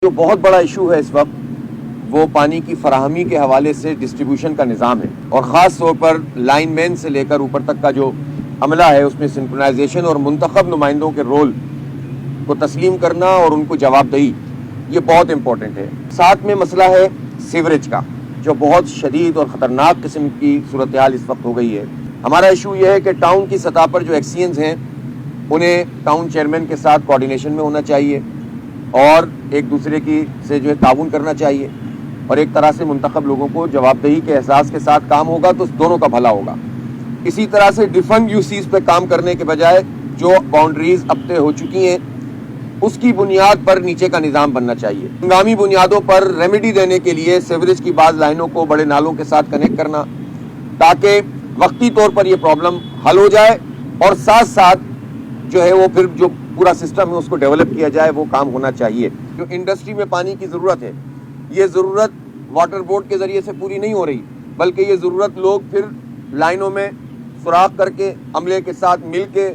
جو بہت بڑا ایشو ہے اس وقت وہ پانی کی فراہمی کے حوالے سے ڈسٹریبیوشن کا نظام ہے، اور خاص طور پر لائن مین سے لے کر اوپر تک کا جو عملہ ہے اس میں سنکرونائزیشن اور منتخب نمائندوں کے رول کو تسلیم کرنا اور ان کو جواب دہی، یہ بہت امپورٹنٹ ہے۔ ساتھ میں مسئلہ ہے سیوریج کا، جو بہت شدید اور خطرناک قسم کی صورتحال اس وقت ہو گئی ہے۔ ہمارا ایشو یہ ہے کہ ٹاؤن کی سطح پر جو ایکسینز ہیں انہیں ٹاؤن چیئرمین کے ساتھ کوارڈینیشن میں ہونا چاہیے اور ایک دوسرے کی سے جو ہے تعاون کرنا چاہیے، اور ایک طرح سے منتخب لوگوں کو جواب دہی کے احساس کے ساتھ کام ہوگا تو دونوں کا بھلا ہوگا۔ اسی طرح سے ڈیفنگ یوسیز پہ کام کرنے کے بجائے جو باؤنڈریز اب طے ہو چکی ہیں اس کی بنیاد پر نیچے کا نظام بننا چاہیے۔ ہنگامی بنیادوں پر ریمیڈی دینے کے لیے سیوریج کی بعض لائنوں کو بڑے نالوں کے ساتھ کنیکٹ کرنا تاکہ وقتی طور پر یہ پرابلم حل ہو جائے، اور ساتھ ساتھ جو ہے وہ پھر جو پورا سسٹم ہے اس کو ڈیولپ کیا جائے، وہ کام ہونا چاہیے۔ جو انڈسٹری میں پانی کی ضرورت ہے، یہ ضرورت واٹر بورڈ کے ذریعے سے پوری نہیں ہو رہی، بلکہ یہ ضرورت لوگ پھر لائنوں میں سوراخ کر کے عملے کے ساتھ مل کے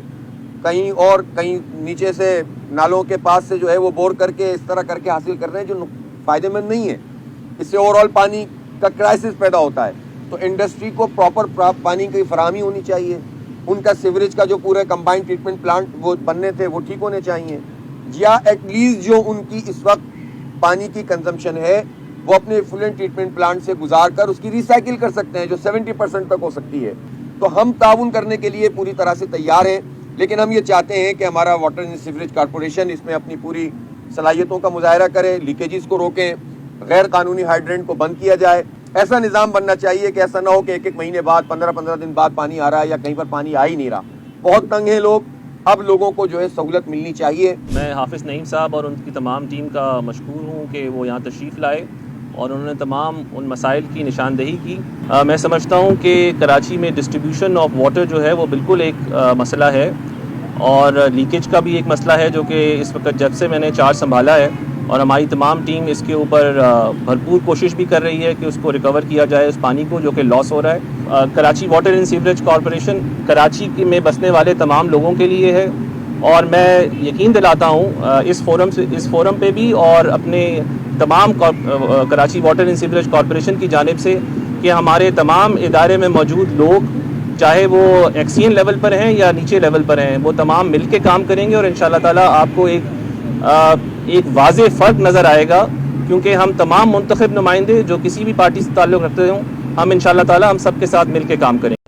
کہیں نیچے سے نالوں کے پاس سے جو ہے وہ بور کر کے اس طرح کر کے حاصل کر رہے ہیں، جو فائدے مند نہیں ہے۔ اس سے اوور آل پانی کا کرائسس پیدا ہوتا ہے۔ تو انڈسٹری کو پراپر پانی کی فراہمی ہونی چاہیے، ان کا سیوریج کا جو پورے کمبائنڈ ٹریٹمنٹ پلانٹ وہ بننے تھے وہ ٹھیک ہونے چاہیے، یا ایٹ لیسٹ جو ان کی اس وقت پانی کی کنزمپشن ہے وہ اپنے ایفلوئنٹ ٹریٹمنٹ پلانٹ سے گزار کر اس کی ریسائکل کر سکتے ہیں، جو 70% تک ہو سکتی ہے۔ تو ہم تعاون کرنے کے لیے پوری طرح سے تیار ہیں، لیکن ہم یہ چاہتے ہیں کہ ہمارا واٹر اینڈ سیوریج کارپوریشن اس میں اپنی پوری صلاحیتوں کا مظاہرہ کرے، لیکیجز کو روکیں، غیر قانونی ہائیڈرنٹ کو بند کیا جائے۔ ایسا نظام بننا چاہیے کہ ایسا نہ ہو کہ ایک مہینے بعد 15 دن بعد پانی آ رہا ہے یا کہیں پر پانی آ ہی نہیں رہا۔ بہت تنگ ہیں لوگ، اب لوگوں کو جو ہے سہولت ملنی چاہیے۔ میں حافظ نعیم صاحب اور ان کی تمام ٹیم کا مشکور ہوں کہ وہ یہاں تشریف لائے اور انہوں نے تمام ان مسائل کی نشاندہی کی۔ میں سمجھتا ہوں کہ کراچی میں ڈسٹریبیوشن آف واٹر جو ہے وہ بالکل ایک مسئلہ ہے، اور لیکیج کا بھی ایک مسئلہ ہے جو کہ اس وقت جب سے میں نے چارج سنبھالا ہے، اور ہماری تمام ٹیم اس کے اوپر بھرپور کوشش بھی کر رہی ہے کہ اس کو ریکور کیا جائے، اس پانی کو جو کہ لاس ہو رہا ہے۔ Karachi water and sewerage corporation Karachi میں بسنے والے تمام لوگوں کے لیے ہے، اور میں یقین دلاتا ہوں اس فورم پہ بھی اور اپنے تمام Karachi water and sewerage corporation کی جانب سے کہ ہمارے تمام ادارے میں موجود لوگ چاہے وہ ایکسین لیول پر ہیں یا نیچے لیول پر ہیں، وہ تمام مل کے کام کریں گے، اور انشاءاللہ تعالیٰ آپ کو ایک واضح فرق نظر آئے گا، کیونکہ ہم تمام منتخب نمائندے جو کسی بھی پارٹی سے تعلق رکھتے ہوں، ہم انشاءاللہ تعالیٰ ہم سب کے ساتھ مل کے کام کریں گے۔